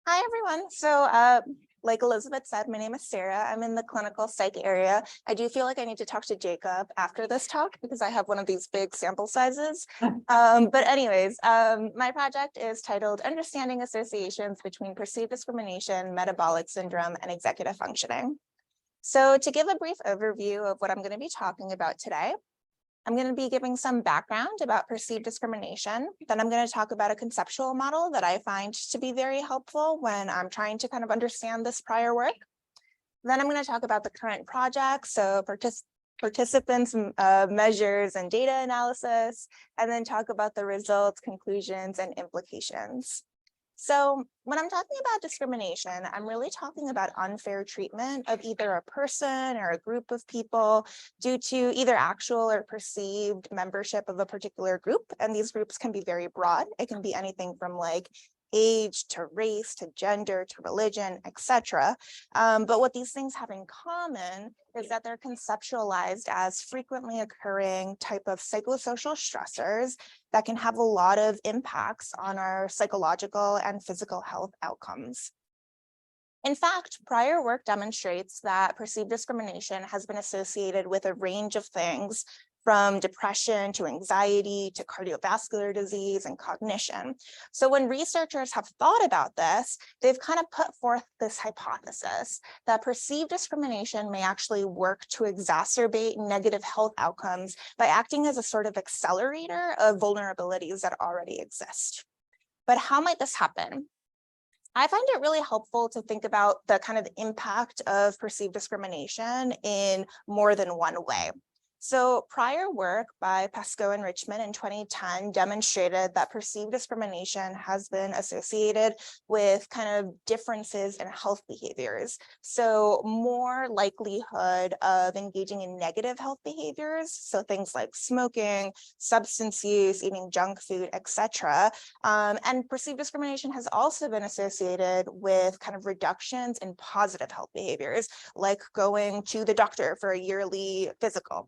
Hi, everyone. Like Elizabeth said, my name is Sarah. I'm in the clinical psych area. I do feel like I need to talk to Jacob after this talk because I have one of these big sample sizes. My project is titled Understanding Associations Between Perceived Discrimination, Metabolic Syndrome, and Executive Functioning. So to give a brief overview of what I'm going to be talking about today, I'm going to be giving some background about perceived discrimination. Then I'm going to talk about a conceptual model that I find to be very helpful when I'm trying to kind of understand this prior work. Then I'm going to talk about the current project, so participants, measures, and data analysis, and then talk about the results, conclusions, and implications. So when I'm talking about discrimination, I'm really talking about unfair treatment of either a person or a group of people due to either actual or perceived membership of a particular group. And these groups can be very broad. It can be anything from like age to race to gender to religion, etc. But what these things have in common is that they're conceptualized as frequently occurring type of psychosocial stressors that can have a lot of impacts on our psychological and physical health outcomes. In fact, prior work demonstrates that perceived discrimination has been associated with a range of things from depression to anxiety to cardiovascular disease and cognition. So when researchers have thought about this, they've kind of put forth this hypothesis that perceived discrimination may actually work to exacerbate negative health outcomes by acting as a sort of accelerator of vulnerabilities that already exist. But how might this happen? I find it really helpful to think about the kind of impact of perceived discrimination in more than one way. So prior work by Pascoe and Richmond in 2010 demonstrated that perceived discrimination has been associated with kind of differences in health behaviors. So more likelihood of engaging in negative health behaviors. So things like smoking, substance use, eating junk food, etc. And perceived discrimination has also been associated with kind of reductions in positive health behaviors, like going to the doctor for a yearly physical,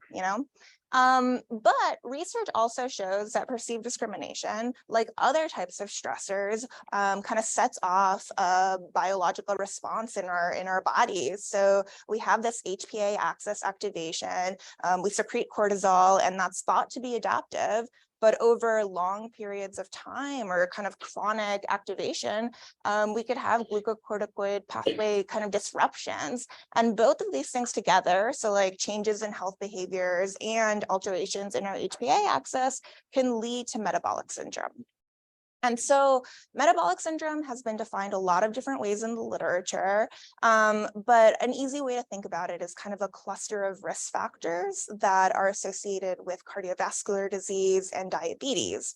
But research also shows that perceived discrimination, like other types of stressors, kind of sets off a biological response in our bodies. So we have this HPA axis activation, we secrete cortisol, and that's thought to be adaptive. But over long periods of time or kind of chronic activation, we could have glucocorticoid pathway kind of disruptions. And both of these things together, so like changes in health behaviors and alterations in our HPA axis, can lead to metabolic syndrome. And so metabolic syndrome has been defined a lot of different ways in the literature, but an easy way to think about it is kind of a cluster of risk factors that are associated with cardiovascular disease and diabetes.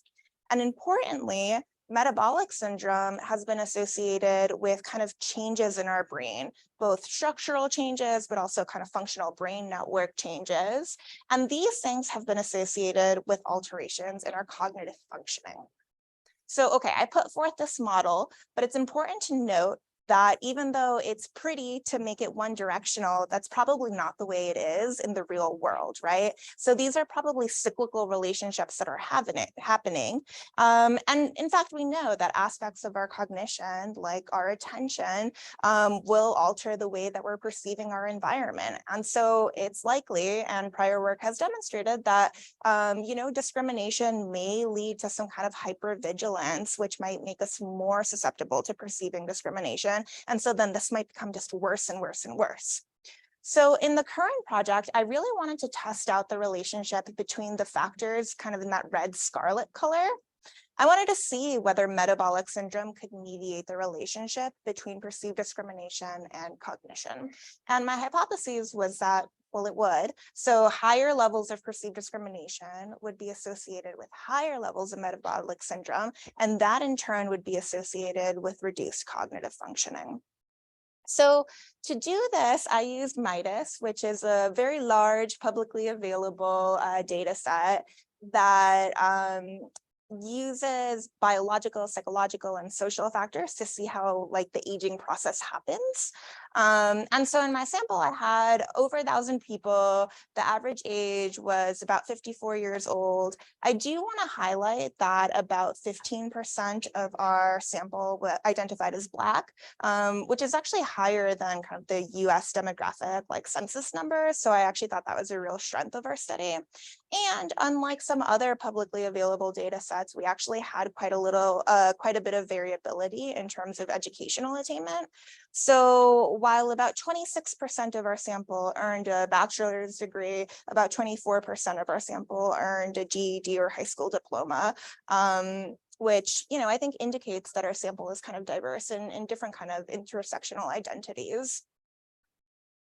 And importantly, metabolic syndrome has been associated with kind of changes in our brain, both structural changes, but also kind of functional brain network changes. And these things have been associated with alterations in our cognitive functioning. So, okay, I put forth this model, but it's important to note that even though it's pretty to make it one directional, that's probably not the way it is in the real world, right? So these are probably cyclical relationships that are happening. And in fact, we know that aspects of our cognition, like our attention, will alter the way that we're perceiving our environment. And so it's likely, and prior work has demonstrated that, discrimination may lead to some kind of hypervigilance, which might make us more susceptible to perceiving discrimination. And so then this might become just worse and worse and worse. So in the current project, I really wanted to test out the relationship between the factors kind of in that red scarlet color. I wanted to see whether metabolic syndrome could mediate the relationship between perceived discrimination and cognition. And my hypothesis was that, well, it would. So higher levels of perceived discrimination would be associated with higher levels of metabolic syndrome, and that in turn would be associated with reduced cognitive functioning. So to do this, I used MIDAS, which is a very large publicly available data set that uses biological, psychological, and social factors to see how like the aging process happens. And so in my sample, I had over 1,000 people. The average age was about 54 years old. I do want to highlight that about 15% of our sample were identified as Black, which is actually higher than kind of the US demographic like census numbers. So I actually thought that was a real strength of our study. And unlike some other publicly available data sets, we actually had quite a bit of variability in terms of educational attainment. So while about 26% of our sample earned a bachelor's degree, about 24% of our sample earned a GED or high school diploma, which, I think indicates that our sample is kind of diverse in different kind of intersectional identities.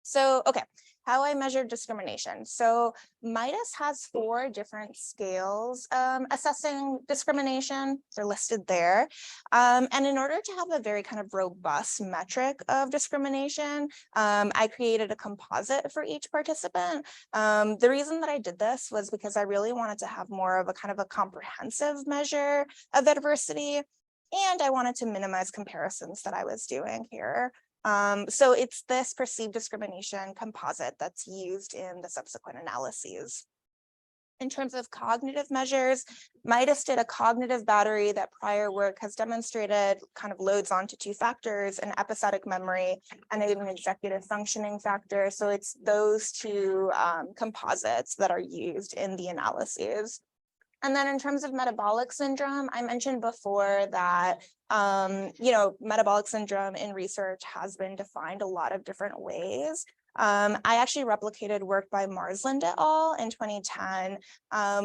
So, okay, how I measured discrimination. So MIDAS has 4 different scales assessing discrimination. They're listed there. And in order to have a very kind of robust metric of discrimination, I created a composite for each participant. The reason that I did this was because I really wanted to have more of a kind of a comprehensive measure of adversity. And I wanted to minimize comparisons that I was doing here. So it's this perceived discrimination composite that's used in the subsequent analyses. In terms of cognitive measures, MIDAS did a cognitive battery that prior work has demonstrated kind of loads onto 2 factors, an episodic memory and an executive functioning factor. So it's those 2 composites that are used in the analyses. And then in terms of metabolic syndrome, I mentioned before that, metabolic syndrome in research has been defined a lot of different ways. I actually replicated work by Marsland et al. In 2010,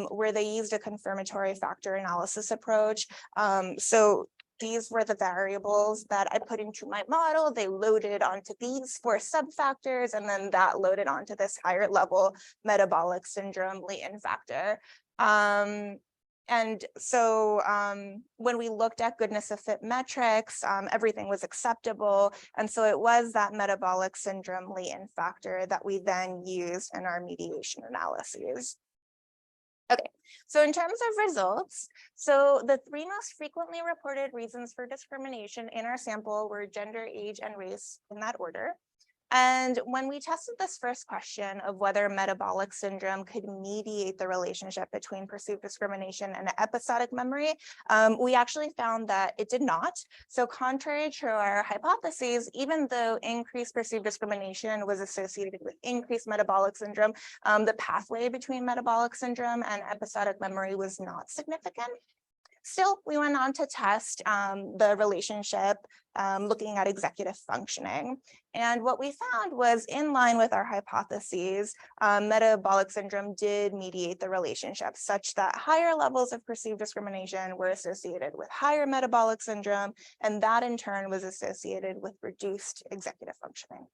where they used a confirmatory factor analysis approach. So these were the variables that I put into my model. They loaded onto these 4 subfactors, and then that loaded onto this higher level metabolic syndrome latent factor. And so when we looked at goodness of fit metrics, everything was acceptable. And so it was that metabolic syndrome latent factor that we then used in our mediation analyses. Okay, so in terms of results, so the 3 most frequently reported reasons for discrimination in our sample were gender, age, and race in that order. And when we tested this first question of whether metabolic syndrome could mediate the relationship between perceived discrimination and episodic memory, we actually found that it did not. So contrary to our hypotheses, even though increased perceived discrimination was associated with increased metabolic syndrome, the pathway between metabolic syndrome and episodic memory was not significant. Still, we went on to test the relationship looking at executive functioning. And what we found was in line with our hypotheses, metabolic syndrome did mediate the relationship such that higher levels of perceived discrimination were associated with higher metabolic syndrome, and that in turn was associated with reduced executive functioning.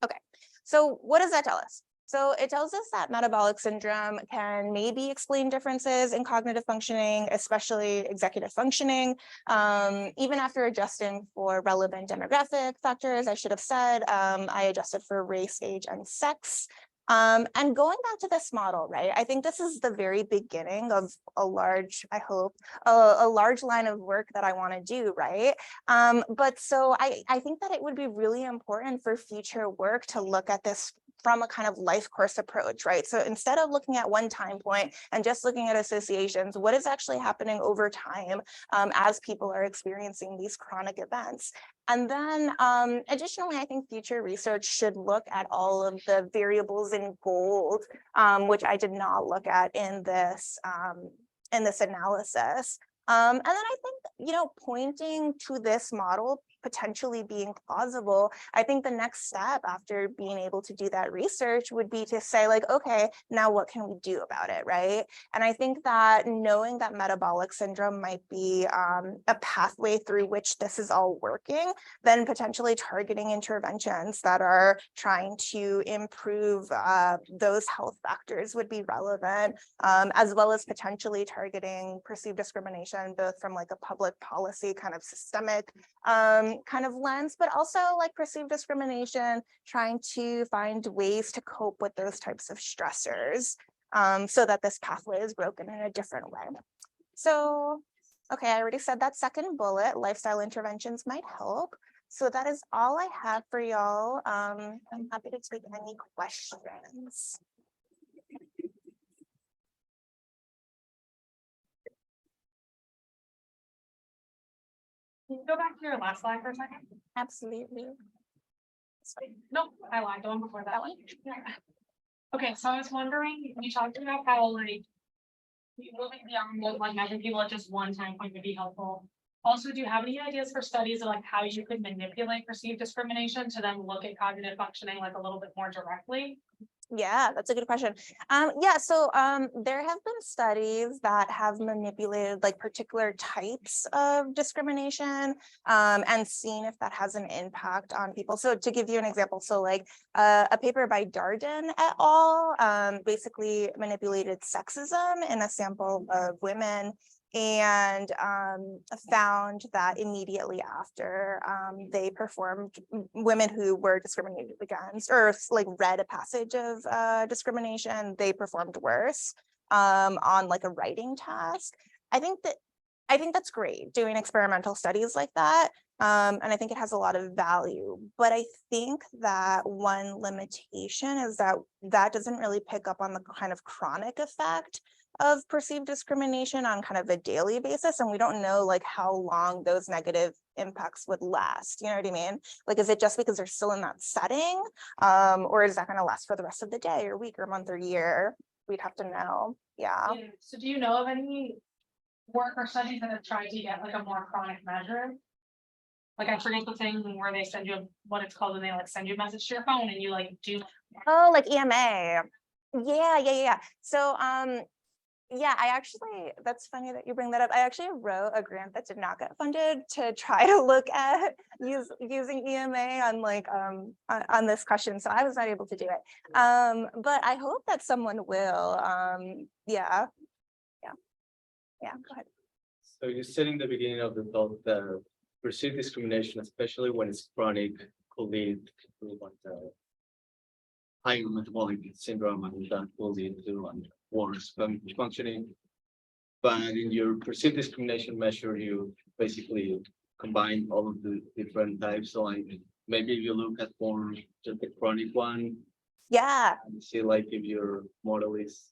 Okay, so what does that tell us? So it tells us that metabolic syndrome can maybe explain differences in cognitive functioning, especially executive functioning, even after adjusting for relevant demographic factors. I should have said I adjusted for race, age, and sex. And going back to this model, right, I think this is the very beginning of a large, I hope, a large line of work that I want to do, right? But so I think that it would be really important for future work to look at this from a kind of life course approach, right? So instead of looking at one time point and just looking at associations, what is actually happening over time as people are experiencing these chronic events? And then additionally, I think future research should look at all of the variables in gold, which I did not look at in this analysis. And then I think, pointing to this model potentially being plausible, I think the next step after being able to do that research would be to say like, okay, now what can we do about it, right? And I think that knowing that metabolic syndrome might be a pathway through which this is all working, then potentially targeting interventions that are trying to improve those health factors would be relevant, as well as potentially targeting perceived discrimination, both from like a public policy kind of systemic kind of lens, but also like perceived discrimination, trying to find ways to cope with those types of stressors so that this pathway is broken in a different way. So, okay, I already said that second bullet, lifestyle interventions might help. So that is all I have for y'all. I'm happy to take any questions. Can you go back to your last slide for a second? Absolutely. Nope, I lied, the one before that one. Okay, so I was wondering, you talked about how like moving beyond what like measuring people at just one time point would be helpful. Also, do you have any ideas for studies of like how you could manipulate perceived discrimination to then look at cognitive functioning like a little bit more directly? Yeah, that's a good question. So there have been studies that have manipulated like particular types of discrimination and seen if that has an impact on people. So to give you an example, so like a paper by Darden et al. Basically manipulated sexism in a sample of women and found that immediately after they performed, women who were discriminated against or like read a passage of discrimination, they performed worse on like a writing task. I think that's great doing experimental studies like that. And I think it has a lot of value, but I think that one limitation is that that doesn't really pick up on the kind of chronic effect of perceived discrimination on kind of a daily basis. And we don't know like how long those negative impacts would last. You know what I mean? Like, is it just because they're still in that setting? Or is that going to last for the rest of the day or week or month or year? We'd have to know. Yeah. So do you know of any work or studies that have tried to get like a more chronic measure? Like I forget the thing where they send you what it's called when they like send you a message to your phone and you like do. Oh, like EMA. Yeah. So yeah, I actually, that's funny that you bring that up. I actually wrote a grant that did not get funded to try to look at using EMA on like on this question. So I was not able to do it. But I hope that someone will. Yeah. Go ahead. So you said in the beginning of the talk that perceived discrimination, especially when it's chronic, could lead to higher metabolic syndrome and that will lead to worse functioning. But in your perceived discrimination measure, you basically combine all of the different types. So like maybe you look at more just the chronic one. Yeah. And see like if your model is.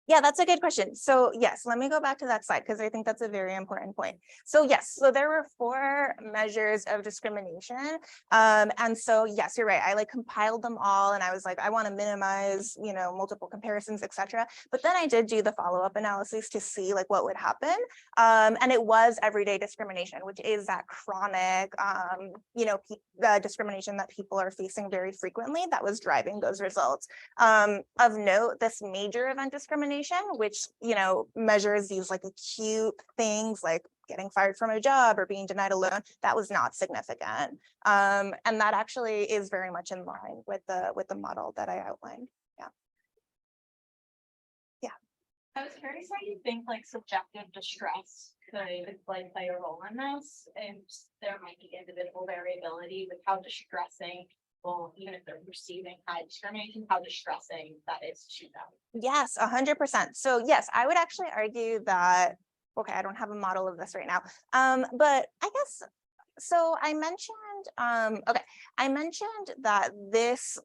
Yeah, that's a good question. So yes, let me go back to that slide because I think that's a very important point. So yes, so there were 4 measures of discrimination. And so yes, you're right. I like compiled them all and I was like, I want to minimize, multiple comparisons, etc. But then I did do the follow-up analysis to see like what would happen. And it was everyday discrimination, which is that chronic, discrimination that people are facing very frequently that was driving those results. Of note, this major event discrimination, which measures these like acute things like getting fired from a job or being denied a loan, that was not significant, and that actually is very much in line with the model that I outlined. I was curious how you think like subjective distress could like play a role in this, and there might be individual variability with how distressing. Well, even if they're receiving high discrimination, how distressing that is to them. Yes, 100%. So yes, I would actually argue that, okay, I don't have a model of this right now, but I guess, so I mentioned, I mentioned that this,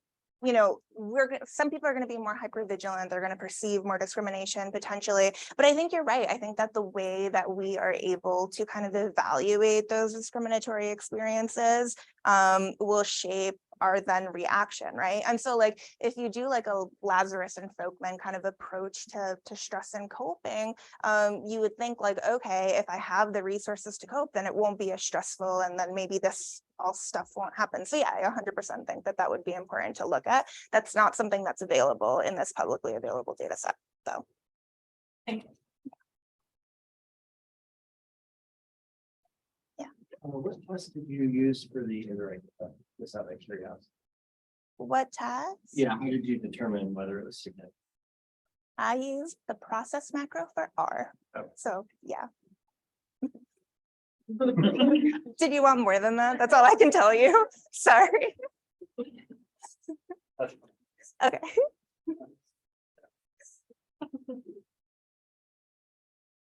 some people are going to be more hypervigilant, they're going to perceive more discrimination potentially, but I think you're right. I think that the way that we are able to kind of evaluate those discriminatory experiences will shape our then reaction, right? And so like if you do like a Lazarus and Folkman kind of approach to stress and coping, you would think like, okay, if I have the resources to cope, then it won't be as stressful, and then maybe this all stuff won't happen. So yeah, I 100% think that would be important to look at. That's not something that's available in this publicly available data set, though. Thank you. What test did you use for the iterate? Just out of curiosity. What test? Yeah, how did you determine whether it was significant? I used the process macro for R. Oh. So yeah. Did you want more than that? That's all I can tell you. Sorry. Okay.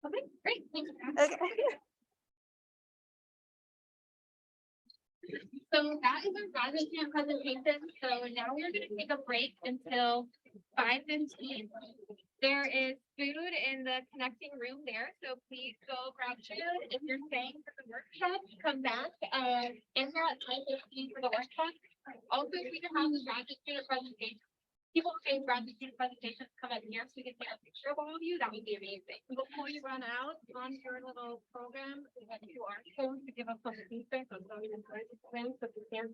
Okay, great, thanks. Okay. So that is our graduation presentation. So now we're gonna take a break until 5:15. There is food in the connecting room there, so please go grab food. If you're staying for the workshop, come back, in here at 5:15 for the workshop. Also, if we can have the graduate student presentation. People who say graduate student presentations come up here so we can take a picture of all of you. That would be amazing. Before you run out on your little program, we have QR codes to give us some feedback on how you enjoy the event, so if you can